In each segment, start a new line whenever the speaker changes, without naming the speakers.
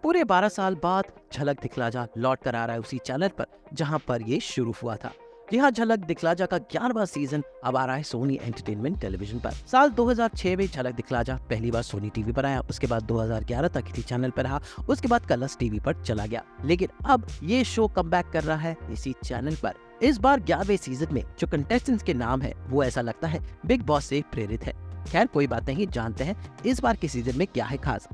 पूरे 12 साल बाद झलक दिखला जा लौट कर आ रहा है उसी चैनल पर जहां पर ये शुरू हुआ था। जी हाँ, झलक दिखला जा का 11वां सीजन अब आ रहा है सोनी एंटरटेनमेंट टेलीविजन पर। साल 2006 में झलक दिखला जा पहली बार सोनी टीवी पर आया, उसके बाद 2011 तक इसी चैनल पर रहा, उसके बाद कलर्स टीवी पर चला गया। लेकिन अब ये शो कमबैक कर रहा है इसी चैनल पर। इस बार 11वें सीजन में जो कंटेस्टेंट्स के नाम है वो ऐसा लगता है बिग बॉस से प्रेरित है। खैर कोई बात नहीं, जानते हैं इस बार के सीजन में क्या है खास।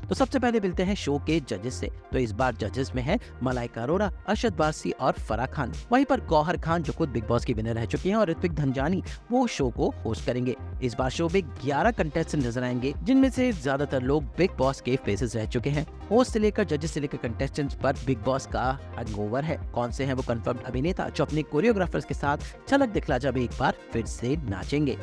तो सबसे पहले मिलते हैं शो के जजेस से। तो इस बार जजेस में है मलाइका अरोड़ा, अरशद वारसी और फराह खान। वहीं पर गौहर खान जो खुद बिग बॉस की विनर रह चुके हैं और ऋत्विक धनजानी वो शो को होस्ट करेंगे। इस बार शो में 11 कंटेस्टेंट नजर आएंगे जिनमें से ज्यादातर लोग बिग बॉस के फेसेस रह चुके हैं। होस्ट से लेकर जजेस से लेकर कंटेस्टेंट्स पर बिग बॉस का हैंगओवर है। कौन से हैं वो कंफर्म अभिनेता जो अपने कोरियोग्राफर्स के साथ झलक दिखला जा में एक बार फिर से नाचेंगे।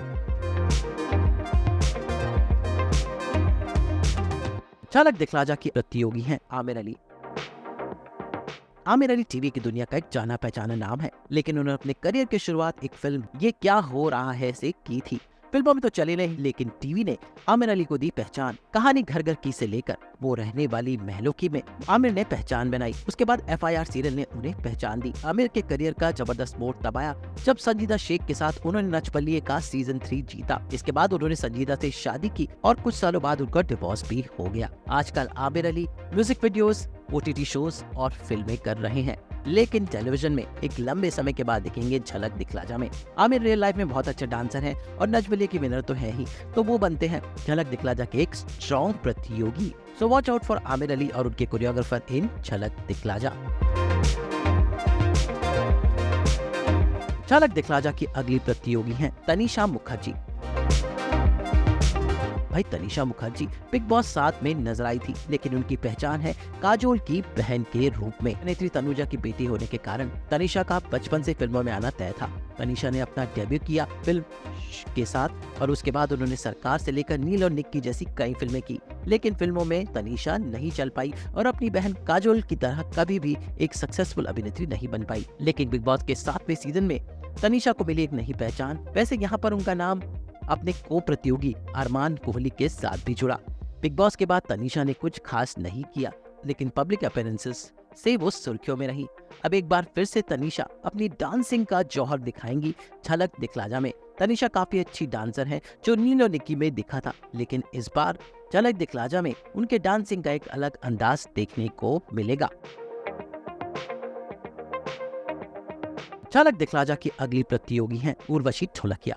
झलक दिखला जा की प्रतियोगी हैं आमिर अली। आमिर अली टीवी की दुनिया का एक जाना पहचाना नाम है, लेकिन उन्होंने अपने करियर की शुरुआत एक फिल्म ये क्या हो रहा है से की थी। फिल्मों में तो चले नहीं, लेकिन टीवी ने आमिर अली को दी पहचान। कहानी घर घर की से लेकर वो रहने वाली महलों की में आमिर ने पहचान बनाई। उसके बाद FIR सीरियल ने उन्हें पहचान दी। आमिर के करियर का जबरदस्त मोड़ तब आया जब संजीदा शेख के साथ उन्होंने नच बलिए का सीजन 3 जीता। इसके बाद उन्होंने संजीदा से शादी की और कुछ सालों बाद उनका डिवोर्स भी हो गया। आजकल Aamir Ali music videos, OTT shows और फिल्में कर रहे हैं, लेकिन टेलीविजन में एक लंबे समय के बाद दिखेंगे झलक दिखला जा में। आमिर रियल लाइफ में बहुत अच्छे डांसर हैं और नच बलिए की विनर तो है ही, तो वो बनते हैं झलक दिखला जा के एक स्ट्रॉन्ग प्रतियोगी। So watch out for Aamir Ali और उनके कोरियोग्राफर इन झलक दिखला जा। झलक दिखला जा की अगली प्रतियोगी हैं तनिषा मुखर्जी। भाई तनिषा मुखर्जी बिग बॉस 7 में नजर आई थी, लेकिन उनकी पहचान है काजोल की बहन के रूप में। अभिनेत्री तनुजा की बेटी होने के कारण तनिषा का बचपन से फिल्मों में आना तय था। तनिषा ने अपना डेब्यू किया फिल्म के साथ और उसके बाद उन्होंने सरकार से लेकर नील और निक्की जैसी कई फिल्में की, लेकिन फिल्मों में तनिषा नहीं चल पाई और अपनी बहन काजोल की तरह कभी भी एक सक्सेसफुल अभिनेत्री नहीं बन पाई। लेकिन बिग बॉस के 7वें सीजन में तनिषा को मिली एक नई पहचान। वैसे यहाँ पर उनका नाम अपने को प्रतियोगी अरमान कोहली के साथ भी जुड़ा। बिग बॉस के बाद तनिषा ने कुछ खास नहीं किया, लेकिन पब्लिक अपीयरेंसेस से वो सुर्खियों में रही। अब एक बार फिर से तनिषा अपनी डांसिंग का जौहर दिखाएंगी झलक दिखला जा में। तनिषा काफी अच्छी डांसर हैं जो नील और निक्की में दिखा था, लेकिन इस बार झलक दिखला जा में उनके डांसिंग का एक अलग अंदाज देखने को मिलेगा। झलक दिखला जा की अगली प्रतियोगी हैं उर्वशी ढोलकिया।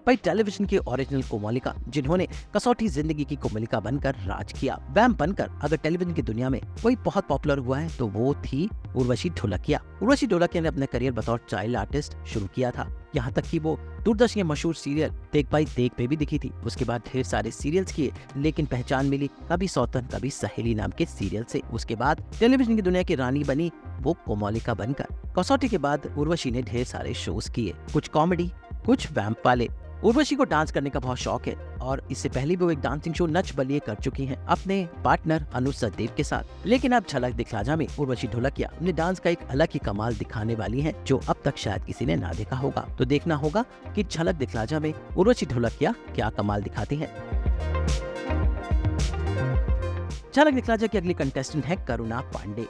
भाई टेलीविजन की ओरिजिनल कोमोलिका, जिन्होंने कसौटी जिंदगी की कोमोलिका बनकर राज किया। वैम्प बनकर अगर टेलीविजन की दुनिया में कोई बहुत पॉपुलर हुआ है तो वो थी उर्वशी ढोलकिया। उर्वशी ढोलकिया ने अपना करियर बतौर चाइल्ड आर्टिस्ट शुरू किया था, यहाँ तक कि वो दूरदर्शन के मशहूर सीरियल देख भाई देख पे भी दिखी थी। उसके बाद ढेर सारे सीरियल्स किए, लेकिन पहचान मिली कभी सौतन कभी सहेली नाम के सीरियल से। उसके बाद टेलीविजन की दुनिया की रानी बनी वो कोमोलिका बनकर। कसौटी के बाद उर्वशी ने ढेर सारे शोज किए, कुछ कॉमेडी कुछ वैम्प वाले। उर्वशी को डांस करने का बहुत शौक है और इससे पहले भी वो एक डांसिंग शो नच बलिए कर चुकी हैं अपने पार्टनर अनुज सचदेव के साथ। लेकिन अब झलक दिखला जा में उर्वशी ढोलकिया अपने डांस का एक अलग ही कमाल दिखाने वाली हैं, जो अब तक शायद किसी ने ना देखा होगा। तो देखना होगा कि झलक दिखला जा में उर्वशी ढोलकिया क्या कमाल दिखाती हैं। झलक दिखला जा की अगली कंटेस्टेंट है करुणा पांडे,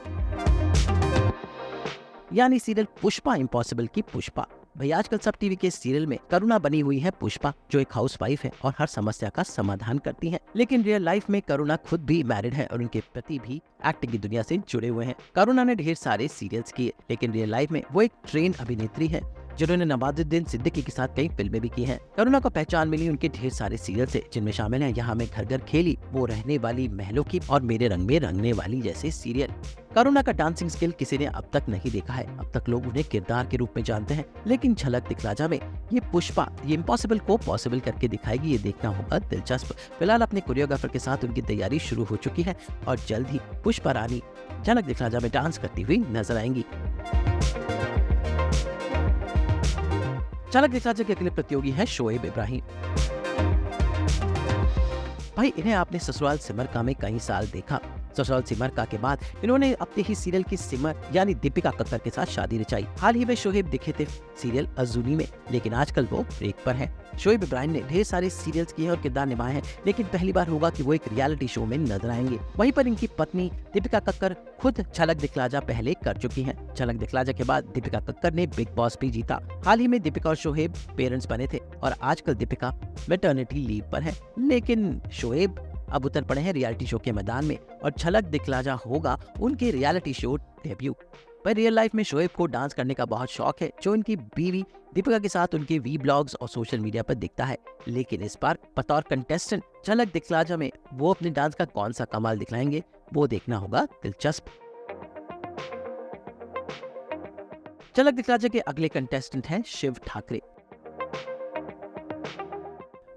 यानी सीरियल पुष्पा इम्पॉसिबल की पुष्पा। भाई आजकल सब टीवी के सीरियल में करुणा बनी हुई है पुष्पा, जो एक हाउसवाइफ है और हर समस्या का समाधान करती है। लेकिन रियल लाइफ में करुणा खुद भी मैरिड है और उनके पति भी एक्टिंग की दुनिया से जुड़े हुए हैं। करुणा ने ढेर सारे सीरियल्स किए, लेकिन रियल लाइफ में वो एक ट्रेन अभिनेत्री है जिन्होंने नवाजुद्दीन सिद्दीकी के साथ कई फिल्में भी की हैं। करुणा को पहचान मिली उनके ढेर सारे सीरियल से, जिनमें शामिल हैं यहाँ मैं घर घर खेली, वो रहने वाली महलों की और मेरे रंग में रंगने वाली जैसे सीरियल। करुणा का डांसिंग स्किल किसी ने अब तक नहीं देखा है, अब तक लोग उन्हें किरदार के रूप में जानते हैं। लेकिन झलक दिखला जा में ये पुष्पा ये इम्पॉसिबल को पॉसिबल करके दिखाएगी, ये देखना होगा दिलचस्प। फिलहाल अपने कोरियोग्राफर के साथ उनकी तैयारी शुरू हो चुकी है और जल्द ही पुष्पा रानी झलक दिखला जा में डांस करती हुई नजर आएंगी। झलक दिखला जा के अगले प्रतियोगी है शोएब इब्राहिम। भाई इन्हें आपने ससुराल सिमर का में कई साल देखा। ससुराल सिमर के बाद इन्होंने अपने ही सीरियल की सिमर यानी दीपिका कक्कर के साथ शादी रचाई। हाल ही में शोएब दिखे थे सीरियल अजूनी में, लेकिन आजकल वो ब्रेक पर हैं। शोएब इब्राहिम ने ढेर सारे सीरियल्स किए हैं और किरदार निभाए हैं, लेकिन पहली बार होगा कि वो एक रियलिटी शो में नजर आएंगे। वहीं पर इनकी पत्नी दीपिका कक्कर खुद झलक दिखला जा पहले कर चुकी हैं। झलक दिखला जा के बाद दीपिका कक्कर ने बिग बॉस भी जीता। हाल ही में दीपिका और शोएब पेरेंट्स बने थे और आजकल दीपिका मैटरनिटी लीव पर है, लेकिन शोएब अब उतर पड़े हैं रियलिटी शो के मैदान में और झलक दिखला जा होगा उनके रियलिटी शो डेब्यू। पर रियल लाइफ में शोएब को डांस करने का बहुत शौक है, जो उनकी बीवी दीपिका के साथ उनके वी ब्लॉग्स और सोशल मीडिया पर दिखता है। लेकिन इस बार बतौर कंटेस्टेंट झलक दिखला जा में वो अपने डांस का कौन सा कमाल दिखलाएंगे, वो देखना होगा दिलचस्प। झलक दिखला जा के अगले कंटेस्टेंट हैं शिव ठाकरे।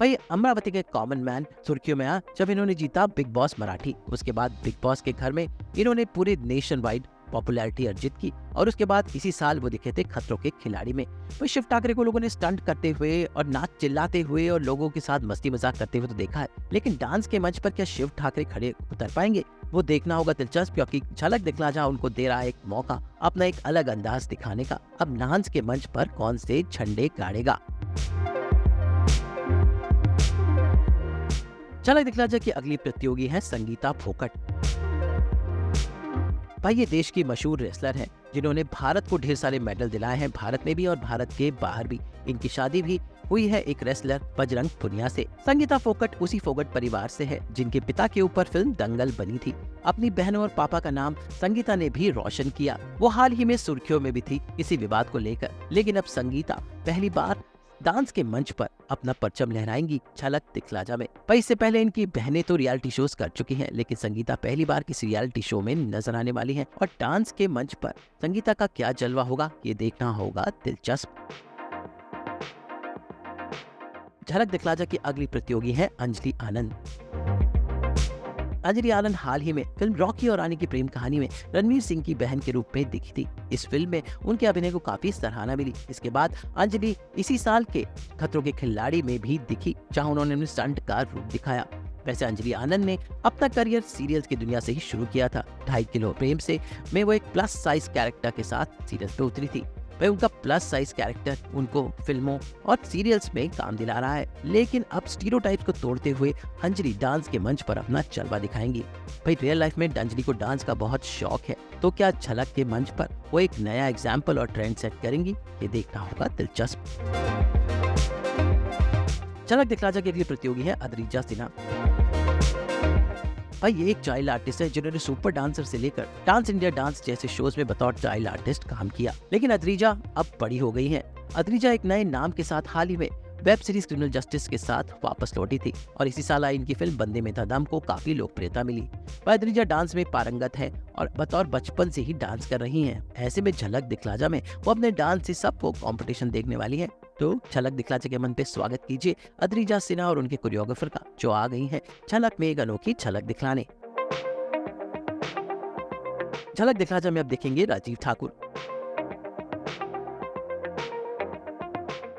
भाई अमरावती के कॉमन मैन सुर्खियों में आया जब इन्होंने जीता बिग बॉस मराठी। उसके बाद बिग बॉस के घर में इन्होंने पूरे नेशन वाइड पॉपुलैरिटी अर्जित की और उसके बाद इसी साल वो दिखे थे खतरों के खिलाड़ी में। वही शिव ठाकरे को लोगों ने स्टंट करते हुए और नाच चिल्लाते हुए और लोगों के साथ मस्ती मजाक करते हुए तो देखा है, लेकिन डांस के मंच पर क्या शिव ठाकरे खड़े उतर पाएंगे, वो देखना होगा दिलचस्प, क्योंकि झलक दिखला जा उनको दे रहा है एक मौका अपना एक अलग अंदाज दिखाने का। अब डांस के मंच पर कौन से झंडे गाड़ेगा। झलक दिखला जा की अगली प्रतियोगी है संगीता फोकट। भाई ये देश की मशहूर रेसलर हैं, जिन्होंने भारत को ढेर सारे मेडल दिलाए हैं, भारत में भी और भारत के बाहर भी। इनकी शादी भी हुई है एक रेसलर बजरंग पुनिया से। संगीता फोकट उसी फोगट परिवार से है जिनके पिता के ऊपर फिल्म दंगल बनी थी। अपनी बहनों और पापा का नाम संगीता ने भी रोशन किया। वो हाल ही में सुर्खियों में भी थी इसी विवाद को लेकर, लेकिन अब संगीता पहली बार डांस के मंच पर अपना परचम लहराएंगी झलक दिखला जा में। पर इससे पहले इनकी बहनें तो रियलिटी शोज कर चुकी हैं, लेकिन संगीता पहली बार किसी रियलिटी शो में नजर आने वाली हैं और डांस के मंच पर संगीता का क्या जलवा होगा, ये देखना होगा दिलचस्प। झलक दिखला जा की अगली प्रतियोगी है अंजलि आनंद। अंजलि आनंद हाल ही में फिल्म रॉकी और रानी की प्रेम कहानी में रणवीर सिंह की बहन के रूप में दिखी थी। इस फिल्म में उनके अभिनय को काफी सराहना मिली। इसके बाद अंजलि इसी साल के खतरों के खिलाड़ी में भी दिखी, जहां उन्होंने स्टंट का रूप दिखाया। वैसे अंजलि आनंद ने अपना करियर सीरियल्स की दुनिया से ही शुरू किया था। 2.5 किलो प्रेम से में वो एक प्लस साइज कैरेक्टर के साथ सीरियल पे उतरी थी। वह उनका प्लस साइज कैरेक्टर उनको फिल्मों और सीरियल्स में काम दिला रहा है, लेकिन अब स्टीरियोटाइप्स को तोड़ते हुए अंजलि डांस के मंच पर अपना जलवा दिखाएंगी। भाई रियल लाइफ में अंजलि को डांस का बहुत शौक है, तो क्या झलक के मंच पर वो एक नया एग्जाम्पल और ट्रेंड सेट करेंगी, ये देखना होगा दिलचस्प। झलक दिखला जा की अगली प्रतियोगी है अद्रिजा सिन्हा। भाई ये एक चाइल्ड आर्टिस्ट है जिन्होंने सुपर डांसर से लेकर डांस इंडिया डांस जैसे शोज में बतौर चाइल्ड आर्टिस्ट काम किया, लेकिन अद्रिजा अब बड़ी हो गई हैं। अद्रिजा एक नए नाम के साथ हाल ही में वेब सीरीज क्रिमिनल जस्टिस के साथ वापस लौटी थी और इसी साल आई इनकी फिल्म बंदे में था दम को काफी लोकप्रियता मिली। अद्रिजा डांस में पारंगत है और बतौर बचपन से ही डांस कर रही हैं। ऐसे में झलक दिखला जा में वो अपने डांस से सबको कंपटीशन देखने वाली है। तो झलक दिखला जा के मन पे स्वागत कीजिए अद्रिजा सिन्हा और उनके कोरियोग्राफर का, जो आ गई हैं झलक में एक अनोखी झलक दिखलाने। झलक दिखला जा में अब देखेंगे राजीव ठाकुर।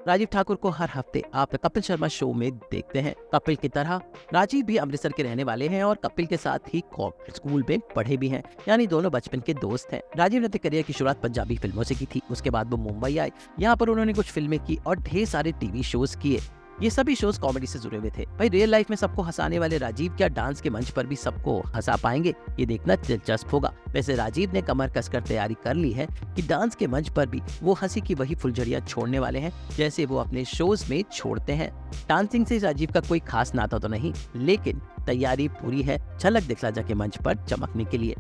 राजीव ठाकुर को हर हफ्ते आप कपिल शर्मा शो में देखते हैं। कपिल की तरह राजीव भी अमृतसर के रहने वाले हैं और कपिल के साथ ही स्कूल में पढ़े भी हैं, यानी दोनों बचपन के दोस्त हैं। राजीव ने अपने करियर की शुरुआत पंजाबी फिल्मों से की थी। उसके बाद वो मुंबई आए, यहाँ पर उन्होंने कुछ फिल्में की और ढेर सारे टीवी शोज किए। ये सभी शोज कॉमेडी से जुड़े हुए थे। भाई रियल लाइफ में सबको हंसाने वाले राजीव क्या डांस के मंच पर भी सबको हंसा पाएंगे, ये देखना दिलचस्प होगा। वैसे राजीव ने कमर कसकर तैयारी कर ली है कि डांस के मंच पर भी वो हंसी की वही फुलझड़ियां छोड़ने वाले हैं जैसे वो अपने शोज में छोड़ते हैं। डांसिंग से राजीव का कोई खास नाता तो नहीं, लेकिन तैयारी पूरी है झलक दिखला जा के मंच पर चमकने के लिए।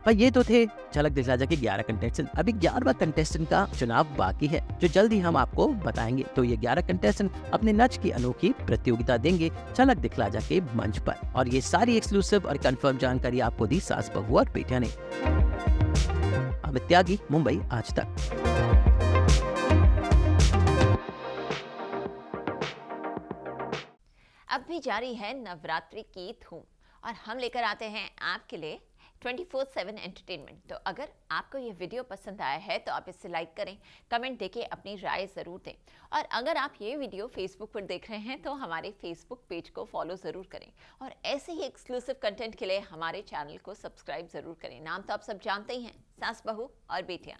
पर ये तो थे झलक दिखला जा के 11 कंटेस्टेंट। अभी 11वां कंटेस्टेंट का चुनाव बाकी है, जो जल्द ही हम आपको बताएंगे। तो ये 11 कंटेस्टेंट अपने नच की अनोखी प्रतियोगिता देंगे झलक दिखला जा के मंच पर, और ये सारी एक्सक्लूसिव और कंफर्म जानकारी आपको दी सास बहू और बेटिया ने। अमित त्यागी, मुंबई आज तक।
अब भी जारी है नवरात्रि की धूम और हम लेकर आते हैं आपके लिए 24/7 एंटरटेनमेंट। तो अगर आपको ये वीडियो पसंद आया है तो आप इसे लाइक करें, कमेंट देके अपनी राय ज़रूर दें। और अगर आप ये वीडियो फेसबुक पर देख रहे हैं तो हमारे फेसबुक पेज को फॉलो ज़रूर करें और ऐसे ही एक्सक्लूसिव कंटेंट के लिए हमारे चैनल को सब्सक्राइब ज़रूर करें। नाम तो आप सब जानते ही हैं, सास बहू और बेटियाँ।